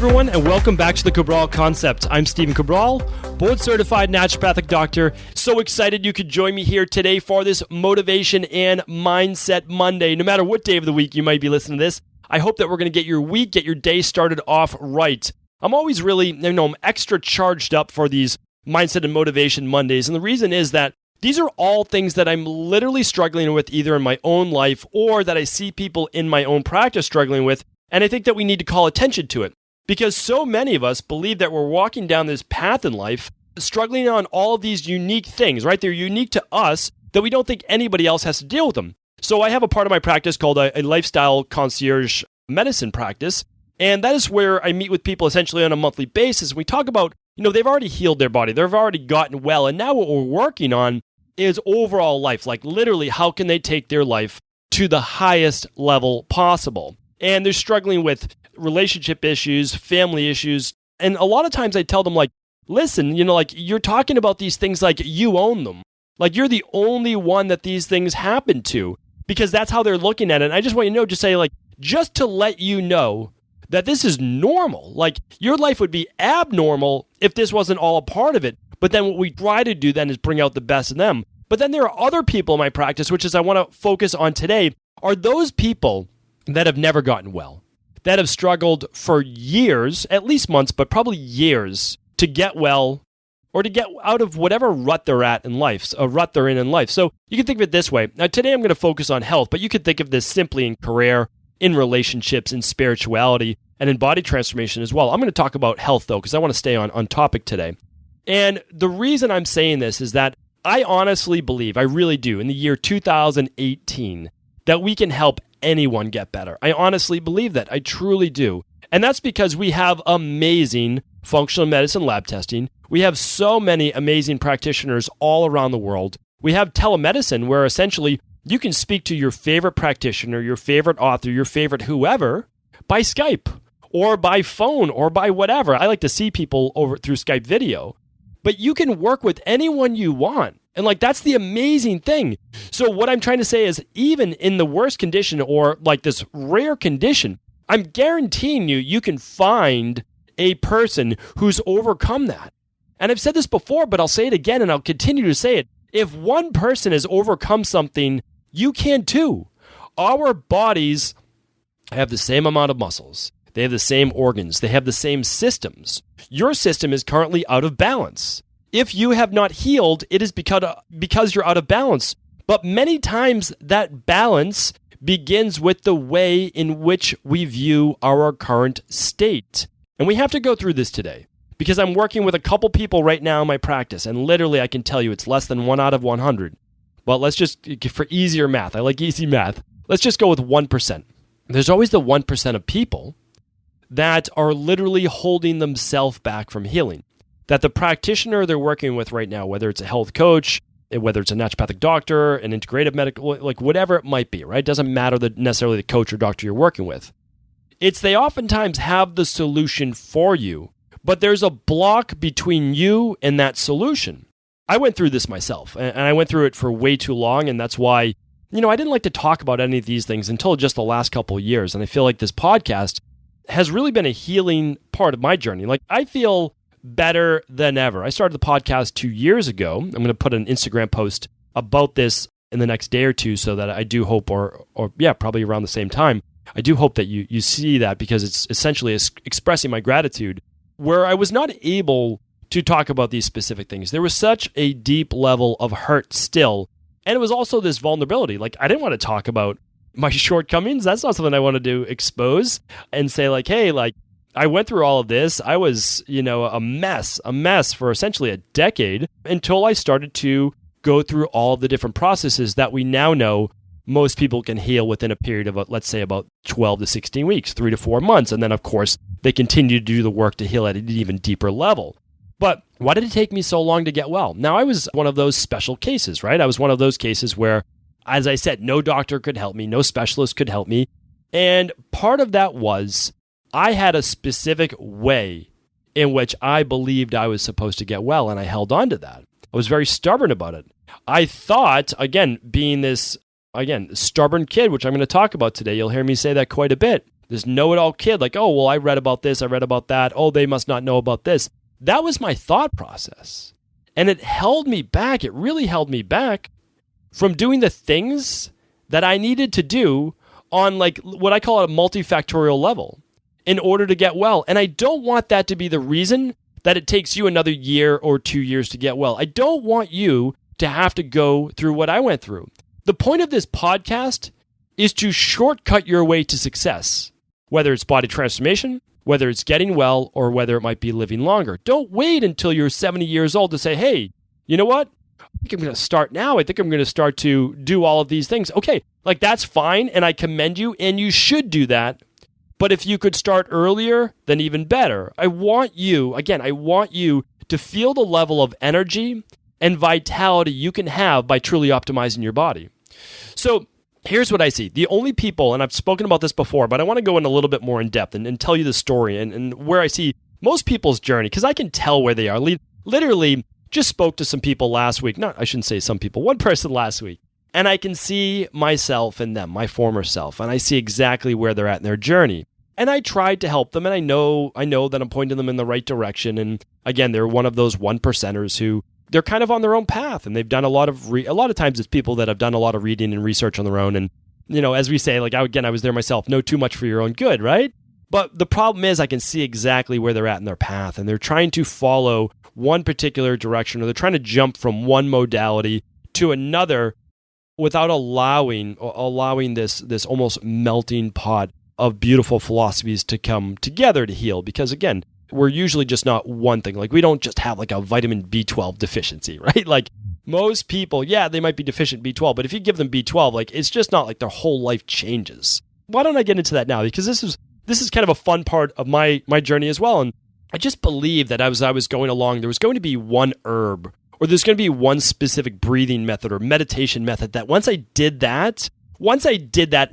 everyone, and welcome back to the Cabral Concept. I'm Stephen Cabral, board-certified naturopathic doctor. So excited you could join me here today for this Motivation and Mindset Monday. No matter what day of the week you might be listening to this, I hope that we're going to get your week, get your day started off right. I'm always really, I'm extra charged up for these Mindset and Motivation Mondays, and the reason is that these are all things that I'm literally struggling with either in my own life or that I see people in my own practice struggling with, and I think that we need to call attention to it. Because so many of us believe that we're walking down this path in life, struggling on all of these unique things, right? They're unique to us that we don't think anybody else has to deal with them. So I have a part of my practice called a lifestyle concierge medicine practice, and that is where I meet with people essentially on a monthly basis. We talk about, they've already healed their body, they've already gotten well, and now what we're working on is overall life, like literally how can they take their life to the highest level possible. And they're struggling with relationship issues, family issues. And a lot of times I tell them, listen, you're talking about these things like you own them. Like you're the only one that these things happen to, because that's how they're looking at it. And I just want you to know, just to let you know that this is normal. Like your life would be abnormal if this wasn't all a part of it. But then what we try to do then is bring out the best in them. But then there are other people in my practice, which is I want to focus on today, are those people that have never gotten well, that have struggled for years, at least months, but probably years to get well or to get out of whatever rut they're at in life, a rut they're in life. So you can think of it this way. Now, today I'm going to focus on health, but you could think of this simply in career, in relationships, in spirituality, and in body transformation as well. I'm going to talk about health, though, because I want to stay on topic today. And the reason I'm saying this is that I honestly believe, I really do, in the year 2018, that we can help anyone get better. I honestly believe that. I truly do. And that's because we have amazing functional medicine lab testing. We have so many amazing practitioners all around the world. We have telemedicine where essentially you can speak to your favorite practitioner, your favorite author, your favorite whoever by Skype or by phone or by whatever. I like to see people over through Skype video. But you can work with anyone you want. And that's the amazing thing. So what I'm trying to say is even in the worst condition or this rare condition, I'm guaranteeing you can find a person who's overcome that. And I've said this before, but I'll say it again and I'll continue to say it. If one person has overcome something, you can too. Our bodies have the same amount of muscles. They have the same organs. They have the same systems. Your system is currently out of balance. If you have not healed, it is because you're out of balance. But many times that balance begins with the way in which we view our current state. And we have to go through this today because I'm working with a couple people right now in my practice. And literally I can tell you it's less than 1 out of 100. But let's just, for easier math, I like easy math. Let's just go with 1%. There's always the 1% of people that are literally holding themselves back from healing. That the practitioner they're working with right now, whether it's a health coach, whether it's a naturopathic doctor, an integrative medical, whatever it might be, right? It doesn't matter necessarily the coach or doctor you're working with. They oftentimes have the solution for you, but there's a block between you and that solution. I went through this myself, and I went through it for way too long, and that's why, I didn't like to talk about any of these things until just the last couple of years, and I feel like this podcast has really been a healing part of my journey. I feel better than ever. I started the podcast 2 years ago. I'm going to put an Instagram post about this in the next day or two so that I do hope, or probably around the same time, I do hope that you see that because it's essentially expressing my gratitude where I was not able to talk about these specific things. There was such a deep level of hurt still, and it was also this vulnerability. I didn't want to talk about my shortcomings. That's not something I wanted to expose and say hey, I went through all of this. I was, a mess for essentially a decade until I started to go through all of the different processes that we now know most people can heal within a period of, let's say, about 12 to 16 weeks, 3 to 4 months. And then, of course, they continue to do the work to heal at an even deeper level. But why did it take me so long to get well? Now, I was one of those special cases, right? I was one of those cases where, as I said, no doctor could help me, no specialist could help me. And part of that was I had a specific way in which I believed I was supposed to get well, and I held on to that. I was very stubborn about it. I thought, again, being this, stubborn kid, which I'm going to talk about today, you'll hear me say that quite a bit, this know-it-all kid, like, oh, well, I read about this, I read about that. Oh, they must not know about this. That was my thought process. And it held me back. It really held me back from doing the things that I needed to do on like what I call a multifactorial level in order to get well. And I don't want that to be the reason that it takes you another year or 2 years to get well. I don't want you to have to go through what I went through. The point of this podcast is to shortcut your way to success, whether it's body transformation, whether it's getting well, or whether it might be living longer. Don't wait until you're 70 years old to say, hey, you know what? I think I'm going to start now. I think I'm going to start to do all of these things. Okay, like that's fine, and I commend you, and you should do that. But if you could start earlier, then even better. I want you to feel the level of energy and vitality you can have by truly optimizing your body. So here's what I see. The only people, and I've spoken about this before, but I want to go in a little bit more in depth and tell you the story and where I see most people's journey, because I can tell where they are. Literally, just spoke to some people last week. I shouldn't say some people, one person last week. And I can see myself in them, my former self, and I see exactly where they're at in their journey. And I tried to help them, and I know that I'm pointing them in the right direction. And again, they're one of those 1%ers who they're kind of on their own path, and they've done a lot of times it's people that have done a lot of reading and research on their own. And as we say, like I was there myself. Know too much for your own good, right? But the problem is, I can see exactly where they're at in their path, and they're trying to follow one particular direction, or they're trying to jump from one modality to another without allowing this almost melting pot of beautiful philosophies to come together to heal. Because again, we're usually just not one thing. Like we don't just have like a vitamin B12 deficiency, right? Like most people, yeah, they might be deficient B12, but if you give them B12, like it's just not like their whole life changes. Why don't I get into that now? Because this is kind of a fun part of my journey as well. And I just believe that as I was going along, there was going to be one herb, or there's going to be one specific breathing method or meditation method that once I did that,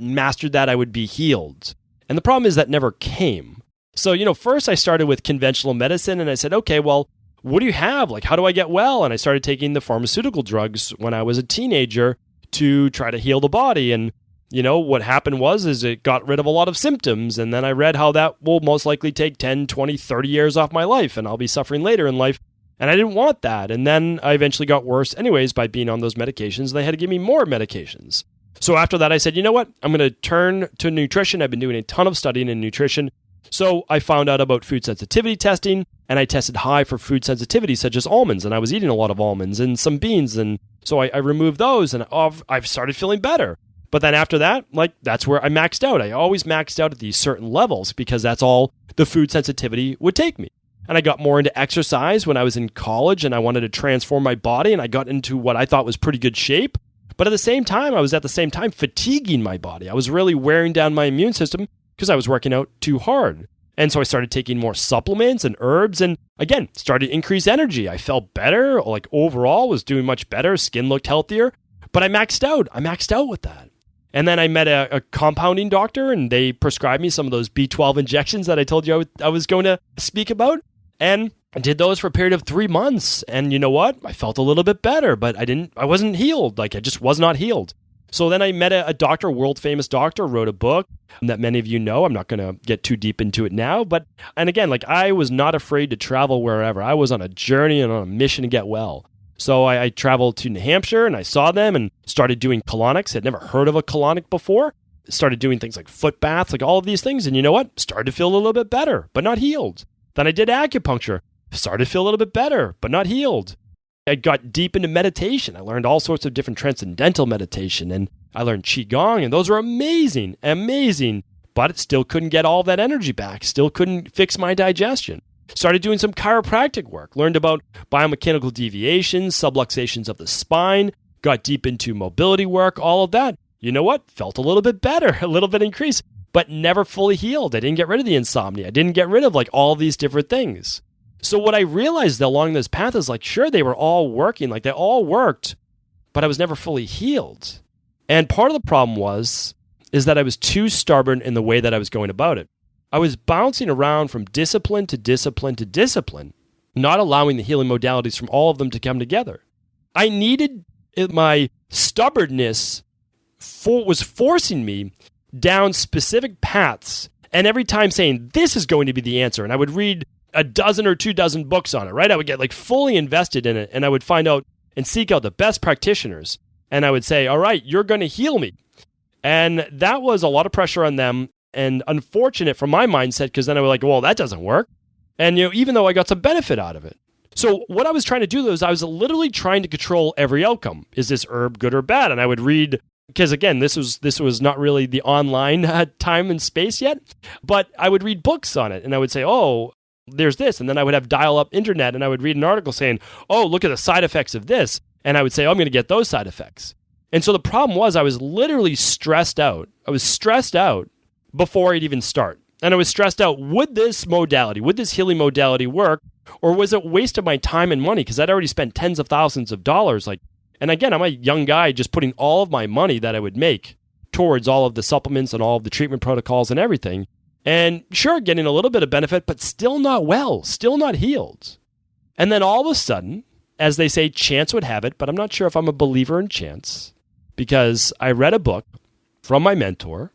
mastered that, I would be healed. And the problem is that never came. So, first I started with conventional medicine, and I said, okay, well, what do you have? Like, how do I get well? And I started taking the pharmaceutical drugs when I was a teenager to try to heal the body. And, what happened is it got rid of a lot of symptoms. And then I read how that will most likely take 10, 20, 30 years off my life, and I'll be suffering later in life. And I didn't want that. And then I eventually got worse anyways by being on those medications. They had to give me more medications. So after that, I said, you know what? I'm going to turn to nutrition. I've been doing a ton of studying in nutrition. So I found out about food sensitivity testing, and I tested high for food sensitivity, such as almonds. And I was eating a lot of almonds and some beans. And so I removed those, and I've started feeling better. But then after that, that's where I maxed out. I always maxed out at these certain levels because that's all the food sensitivity would take me. And I got more into exercise when I was in college, and I wanted to transform my body, and I got into what I thought was pretty good shape. But at the same time, I was fatiguing my body. I was really wearing down my immune system because I was working out too hard. And so I started taking more supplements and herbs, and again, started to increase energy. I felt better, overall was doing much better. Skin looked healthier, but I maxed out with that. And then I met a compounding doctor, and they prescribed me some of those B12 injections that I told you I was going to speak about. And I did those for a period of 3 months. And you know what? I felt a little bit better, but I wasn't healed. I just was not healed. So then I met a doctor, world famous doctor, wrote a book that many of you know. I'm not going to get too deep into it now. And again, I was not afraid to travel wherever. I was on a journey and on a mission to get well. So I traveled to New Hampshire, and I saw them and started doing colonics. I'd never heard of a colonic before. Started doing things like foot baths, all of these things. And you know what? Started to feel a little bit better, but not healed. Then I did acupuncture. Started to feel a little bit better, but not healed. I got deep into meditation. I learned all sorts of different transcendental meditation, and I learned Qigong, and those were amazing, but it still couldn't get all that energy back. Still couldn't fix my digestion. Started doing some chiropractic work. Learned about biomechanical deviations, subluxations of the spine, got deep into mobility work, all of that. You know what? Felt a little bit better, a little bit increased, but never fully healed. I didn't get rid of the insomnia. I didn't get rid of all these different things. So what I realized along this path is sure, they were all working, they all worked, but I was never fully healed. And part of the problem is that I was too stubborn in the way that I was going about it. I was bouncing around from discipline to discipline to discipline, not allowing the healing modalities from all of them to come together. I needed my stubbornness was forcing me down specific paths And every time saying, this is going to be the answer. And I would read a dozen or 24 books on it, right? I would get like fully invested in it, and I would find out and seek out the best practitioners. And I would say, all right, you're going to heal me. And that was a lot of pressure on them, and unfortunate from my mindset, because then I was like, well, that doesn't work. And even though I got some benefit out of it. So what I was trying to do though is I was literally trying to control every outcome. Is this herb good or bad? And I would read, because again, this was not really the online time and space yet, but I would read books on it, and I would say, oh, there's this. And then I would have dial-up internet, and I would read an article saying, oh, look at the side effects of this. And I would say, oh, I'm going to get those side effects. And so the problem was I was literally stressed out. I was stressed out before I'd even start. And I was stressed out, would this healing modality work? Or was it a waste of my time and money? Because I'd already spent tens of thousands of dollars. And again, I'm a young guy just putting all of my money that I would make towards all of the supplements and all of the treatment protocols and everything. And sure, getting a little bit of benefit, but still not well, still not healed. And then all of a sudden, as they say, chance would have it, but I'm not sure if I'm a believer in chance, because I read a book from my mentor,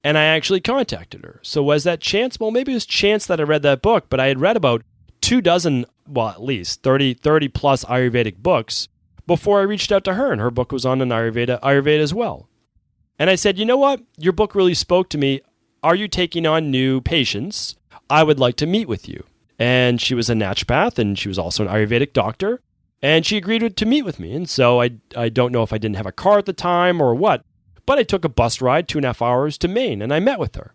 and I actually contacted her. So was that chance? Well, maybe it was chance that I read that book, but I had read about 24, well, at least 30 plus Ayurvedic books before I reached out to her, and her book was on an Ayurveda as well. And I said, you know what? Your book really spoke to me. Are you taking on new patients? I would like to meet with you. And she was a naturopath, and she was also an Ayurvedic doctor, and she agreed to meet with me. And so I don't know if I didn't have a car at the time or what, but I took a bus ride 2.5 hours to Maine, and I met with her.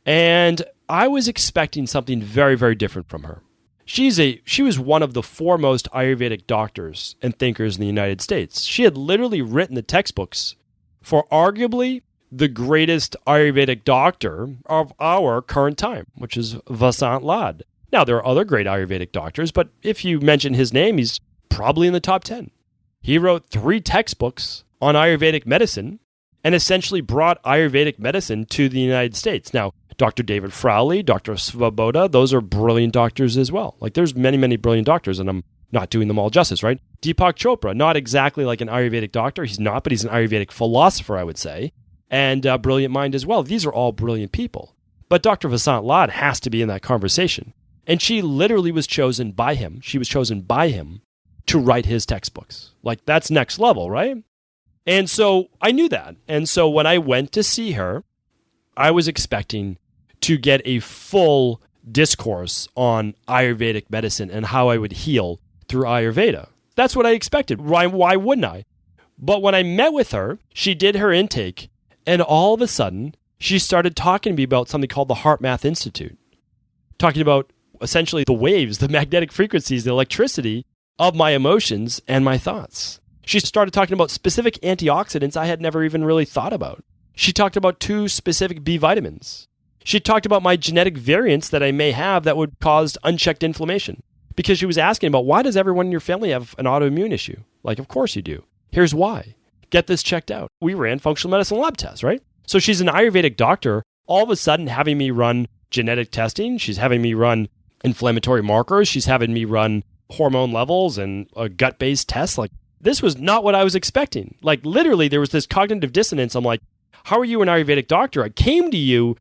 And I was expecting something very, very different from her. She was one of the foremost Ayurvedic doctors and thinkers in the United States. She had literally written the textbooks for arguably the greatest Ayurvedic doctor of our current time, which is Vasant Lad. Now, there are other great Ayurvedic doctors, but if you mention his name, he's probably in the top 10. He wrote 3 textbooks on Ayurvedic medicine and essentially brought Ayurvedic medicine to the United States. Now, Dr. David Frowley, Dr. Svoboda, those are brilliant doctors as well. Like, there's many, many brilliant doctors, and I'm not doing them all justice, right? Deepak Chopra, not exactly like an Ayurvedic doctor. He's not, but he's an Ayurvedic philosopher, I would say, and a brilliant mind as well. These are all brilliant people. But Dr. Vasant Lad has to be in that conversation. And she literally was chosen by him. She was chosen by him to write his textbooks. Like, that's next level, right? And so I knew that. And so when I went to see her, I was expecting to get a full discourse on Ayurvedic medicine and how I would heal through Ayurveda. That's what I expected. Why wouldn't I? But when I met with her, she did her intake, and all of a sudden, she started talking to me about something called the Heart Math Institute, talking about essentially the waves, the magnetic frequencies, the electricity of my emotions and my thoughts. She started talking about specific antioxidants I had never even really thought about. She talked about 2 specific B vitamins. She talked about my genetic variants that I may have that would cause unchecked inflammation. Because she was asking about, why does everyone in your family have an autoimmune issue? Like, of course you do. Here's why. Get this checked out. We ran functional medicine lab tests, right? So she's an Ayurvedic doctor, all of a sudden having me run genetic testing. She's having me run inflammatory markers. She's having me run hormone levels and a gut-based test. Like, this was not what I was expecting. Like, literally, there was this cognitive dissonance. I'm like, how are you an Ayurvedic doctor? I came to you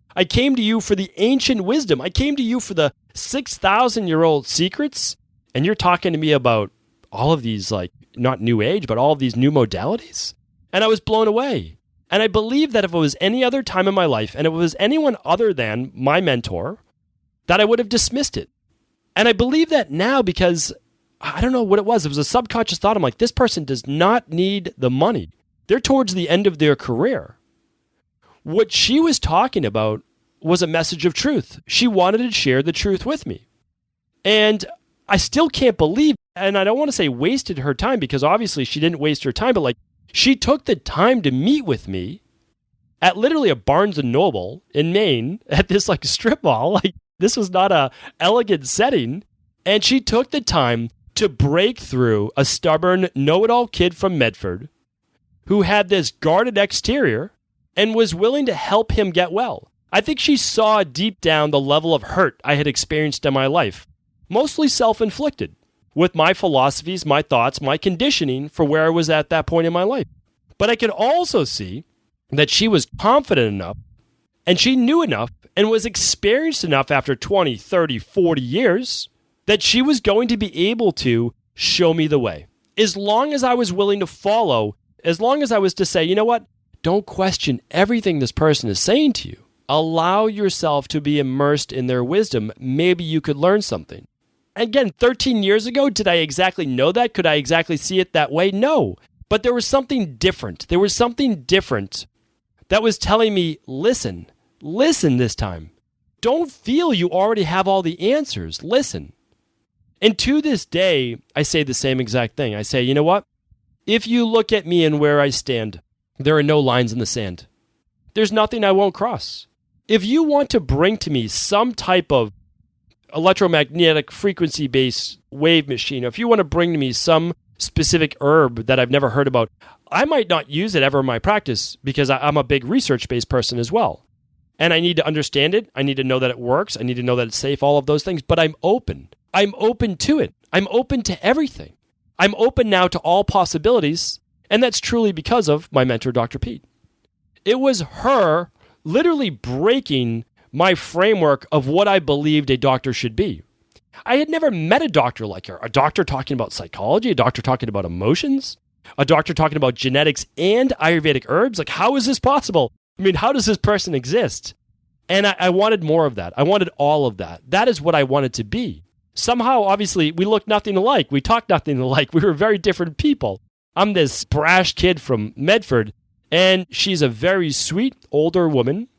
for the ancient wisdom. I came to you for the 6,000-year-old secrets, and you're talking to me about all of these, like, not new age, but all of these new modalities. And I was blown away. And I believe that if it was any other time in my life, and it was anyone other than my mentor, that I would have dismissed it. And I believe that now because I don't know what it was. It was a subconscious thought. I'm like, this person does not need the money. They're towards the end of their career. What she was talking about was a message of truth. She wanted to share the truth with me. And I still can't believe, and I don't want to say wasted her time, because obviously she didn't waste her time, but like, she took the time to meet with me at literally a Barnes & Noble in Maine at this like strip mall. Like, this was not a elegant setting. And she took the time to break through a stubborn know-it-all kid from Medford who had this guarded exterior and was willing to help him get well. I think she saw deep down the level of hurt I had experienced in my life, mostly self-inflicted, with my philosophies, my thoughts, my conditioning for where I was at that point in my life. But I could also see that she was confident enough And she knew enough and was experienced enough after 20, 30, 40 years that she was going to be able to show me the way. As long as I was willing to follow, as long as I was to say, you know what? Don't question everything this person is saying to you. Allow yourself to be immersed in their wisdom. Maybe you could learn something. Again, 13 years ago, did I exactly know that? Could I exactly see it that way? No. But there was something different. There was something different that was telling me, listen this time. Don't feel you already have all the answers. Listen. And to this day, I say the same exact thing. I say, you know what? If you look at me and where I stand, there are no lines in the sand. There's nothing I won't cross. If you want to bring to me some type of electromagnetic frequency-based wave machine, or if you want to bring to me some specific herb that I've never heard about, I might not use it ever in my practice because I'm a big research-based person as well. And I need to understand it. I need to know that it works. I need to know that it's safe, all of those things. But I'm open. I'm open to it. I'm open to everything. I'm open now to all possibilities. And that's truly because of my mentor, Dr. Pete. It was her literally breaking my framework of what I believed a doctor should be. I had never met a doctor like her. A doctor talking about psychology, a doctor talking about emotions, a doctor talking about genetics and Ayurvedic herbs. Like, how is this possible? I mean, how does this person exist? And I wanted more of that. I wanted all of that. That is what I wanted to be. Somehow, obviously, we look nothing alike. We talk nothing alike. We were very different people. I'm this brash kid from Medford, and she's a very sweet older woman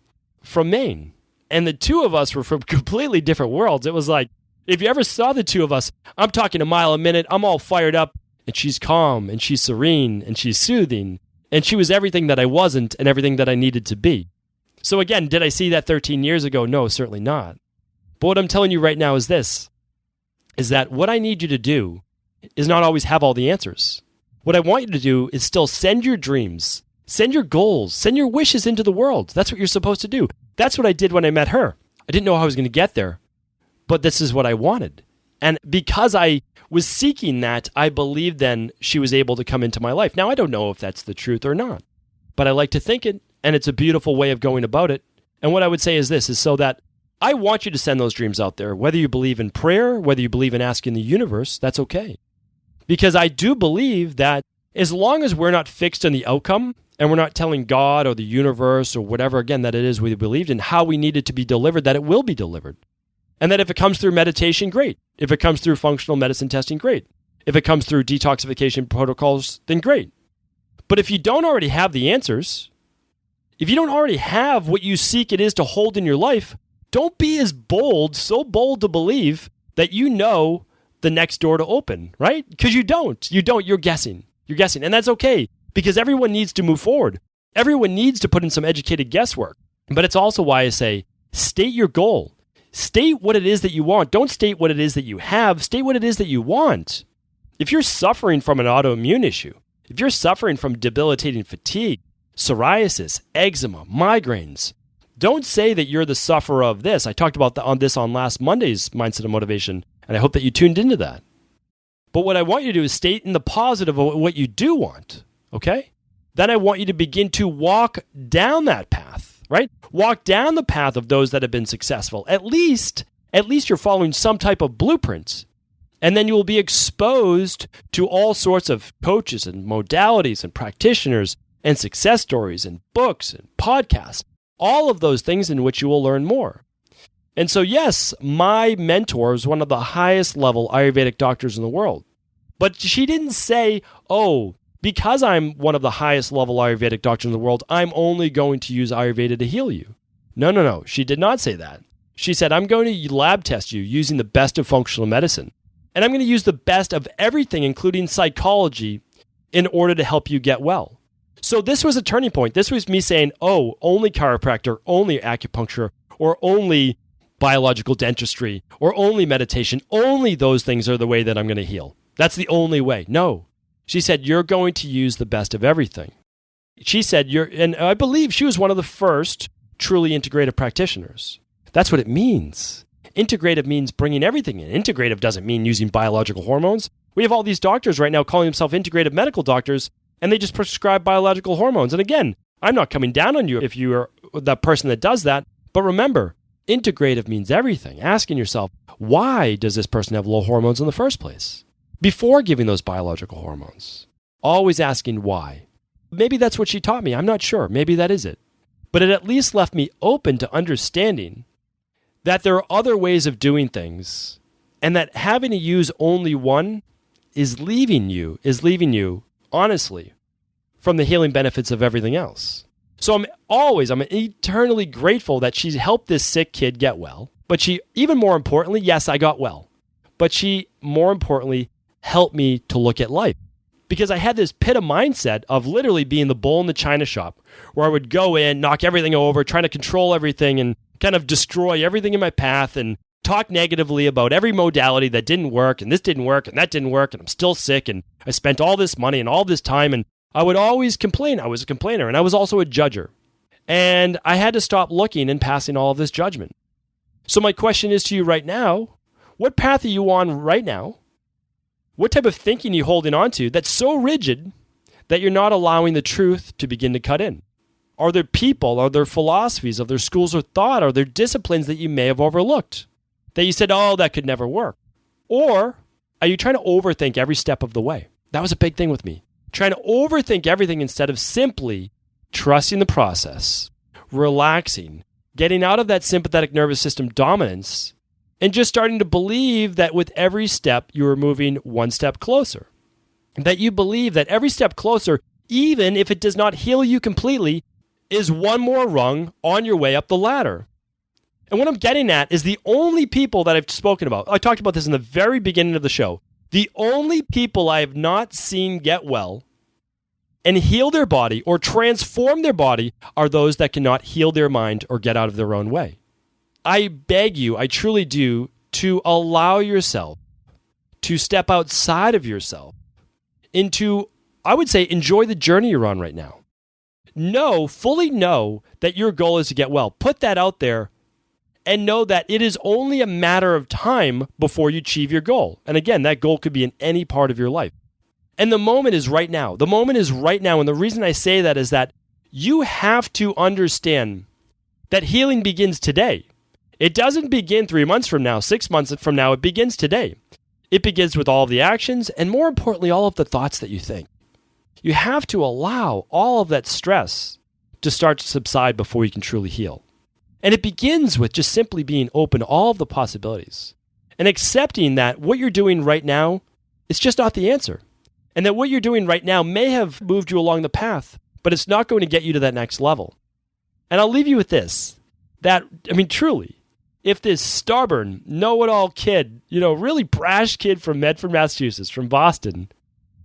from Maine. And the two of us were from completely different worlds. It was like, if you ever saw the two of us, I'm talking a mile a minute. I'm all fired up, and she's calm, and she's serene, and she's soothing. And she was everything that I wasn't and everything that I needed to be. So again, did I see that 13 years ago? No, certainly not. But what I'm telling you right now is this, is that what I need you to do is not always have all the answers. What I want you to do is still send your dreams, send your goals, send your wishes into the world. That's what you're supposed to do. That's what I did when I met her. I didn't know how I was going to get there, but this is what I wanted. And because I was seeking that, I believed then she was able to come into my life. Now, I don't know if that's the truth or not, but I like to think it, and it's a beautiful way of going about it. And what I would say is this, is so that I want you to send those dreams out there. Whether you believe in prayer, whether you believe in asking the universe, that's okay. Because I do believe that as long as we're not fixed on the outcome, and we're not telling God or the universe or whatever, again, that it is we believed in, how we need it to be delivered, that it will be delivered. And that if it comes through meditation, great. If it comes through functional medicine testing, great. If it comes through detoxification protocols, then great. But if you don't already have the answers, if you don't already have what you seek it is to hold in your life, don't be as bold, so bold to believe that you know the next door to open, right? Because you don't. You're guessing. You're guessing. And that's okay, because everyone needs to move forward. Everyone needs to put in some educated guesswork. But it's also why I say, state your goal. State what it is that you want. Don't state what it is that you have. State what it is that you want. If you're suffering from an autoimmune issue, if you're suffering from debilitating fatigue, psoriasis, eczema, migraines, don't say that you're the sufferer of this. I talked about this on last Monday's Mindset and Motivation, and I hope that you tuned into that. But what I want you to do is state in the positive of what you do want, okay? Then I want you to begin to walk down that path, right? Walk down the path of those that have been successful. At least you're following some type of blueprint. And then you will be exposed to all sorts of coaches and modalities and practitioners and success stories and books and podcasts, all of those things in which you will learn more. And so, yes, my mentor is one of the highest level Ayurvedic doctors in the world. But she didn't say, oh, because I'm one of the highest level Ayurvedic doctors in the world, I'm only going to use Ayurveda to heal you. No. She did not say that. She said, I'm going to lab test you using the best of functional medicine. And I'm going to use the best of everything, including psychology, in order to help you get well. So this was a turning point. This was me saying, oh, only chiropractor, only acupuncture, or only biological dentistry, or only meditation, only those things are the way that I'm going to heal. That's the only way. No. She said, you're going to use the best of everything. She said, and I believe she was one of the first truly integrative practitioners. That's what it means. Integrative means bringing everything in. Integrative doesn't mean using biological hormones. We have all these doctors right now calling themselves integrative medical doctors, and they just prescribe biological hormones. And again, I'm not coming down on you if you are that person that does that. But remember, integrative means everything. Asking yourself, why does this person have low hormones in the first place? Before giving those biological hormones. Always asking why. Maybe that's what she taught me. I'm not sure. Maybe that is it. But it at least left me open to understanding that there are other ways of doing things, and that having to use only one is leaving you, honestly, from the healing benefits of everything else. So I'm eternally grateful that she helped this sick kid get well. But she, even more importantly, yes, I got well. But she, more importantly, helped me to look at life. Because I had this pit of mindset of literally being the bull in the china shop, where I would go in, knock everything over, trying to control everything and kind of destroy everything in my path and talk negatively about every modality that didn't work, and this didn't work, and that didn't work, and I'm still sick, and I spent all this money and all this time, and I would always complain. I was a complainer, and I was also a judger. And I had to stop looking and passing all of this judgment. So my question is to you right now, what path are you on right now? What type of thinking are you holding on to that's so rigid that you're not allowing the truth to begin to cut in? Are there people, are there philosophies, are there schools of thought, are there disciplines that you may have overlooked? That you said, oh, that could never work. Or are you trying to overthink every step of the way? That was a big thing with me. Trying to overthink everything instead of simply trusting the process, relaxing, getting out of that sympathetic nervous system dominance, and just starting to believe that with every step, you are moving one step closer. That you believe that every step closer, even if it does not heal you completely, is one more rung on your way up the ladder. And what I'm getting at is the only people that I've spoken about, I talked about this in the very beginning of the show, the only people I have not seen get well and heal their body or transform their body are those that cannot heal their mind or get out of their own way. I beg you, I truly do, to allow yourself to step outside of yourself into, I would say, enjoy the journey you're on right now. Fully know that your goal is to get well. Put that out there and know that it is only a matter of time before you achieve your goal. And again, that goal could be in any part of your life. And the moment is right now. The moment is right now. And the reason I say that is that you have to understand that healing begins today. It doesn't begin 3 months from now, 6 months from now. It begins today. It begins with all of the actions and, more importantly, all of the thoughts that you think. You have to allow all of that stress to start to subside before you can truly heal. And it begins with just simply being open to all of the possibilities and accepting that what you're doing right now is just not the answer. And that what you're doing right now may have moved you along the path, but it's not going to get you to that next level. And I'll leave you with this, truly, if this stubborn, know-it-all kid, really brash kid from Medford, Massachusetts, from Boston,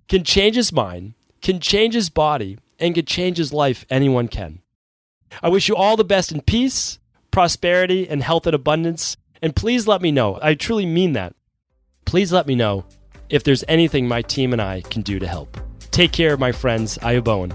can change his mind, can change his body, and can change his life, anyone can. I wish you all the best in peace, prosperity, and health and abundance. And please let me know. I truly mean that. Please let me know if there's anything my team and I can do to help. Take care, my friends. Bowen.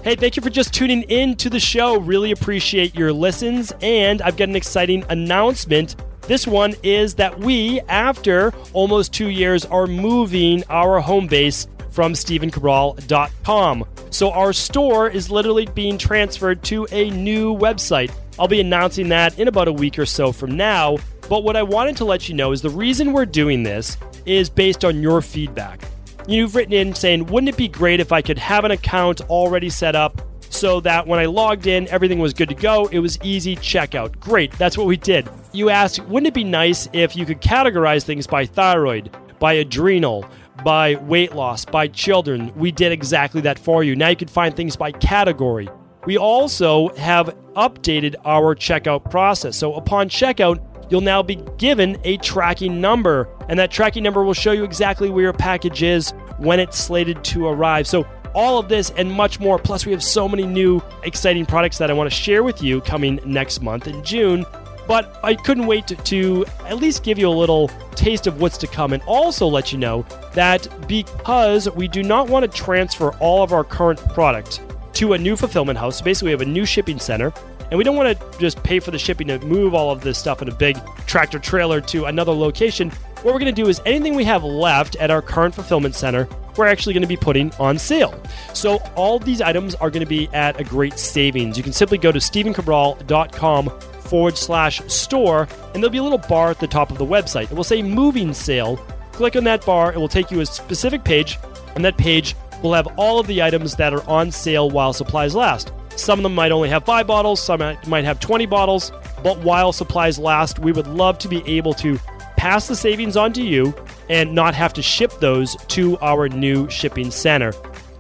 Hey, thank you for just tuning in to the show. Really appreciate your listens. And I've got an exciting announcement. This one is that we, after almost 2 years, are moving our home base from StephenCabral.com. So our store is literally being transferred to a new website. I'll be announcing that in about a week or so from now. But what I wanted to let you know is the reason we're doing this is based on your feedback. You've written in saying, wouldn't it be great if I could have an account already set up so that when I logged in, everything was good to go, it was easy checkout. Great, that's what we did. You asked, wouldn't it be nice if you could categorize things by thyroid, by adrenal, by weight loss, by children? We did exactly that for you. Now you can find things by category. We also have updated our checkout process. So upon checkout, you'll now be given a tracking number, and that tracking number will show you exactly where your package is when it's slated to arrive. So all of this and much more, plus we have so many new exciting products that I want to share with you coming next month in June. But I couldn't wait to at least give you a little taste of what's to come, and also let you know that because we do not want to transfer all of our current product to a new fulfillment house, so basically we have a new shipping center, and we don't want to just pay for the shipping to move all of this stuff in a big tractor trailer to another location. What we're going to do is anything we have left at our current fulfillment center, we're actually going to be putting on sale. So all these items are going to be at a great savings. You can simply go to stevencabral.com/store, and there'll be a little bar at the top of the website. It will say moving sale. Click on that bar. It will take you to a specific page, and that page will have all of the items that are on sale while supplies last. Some of them might only have 5 bottles, some might have 20 bottles, but while supplies last, we would love to be able to pass the savings on to you and not have to ship those to our new shipping center.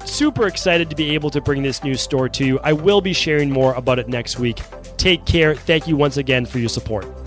Super excited to be able to bring this new store to you. I will be sharing more about it next week. Take care. Thank you once again for your support.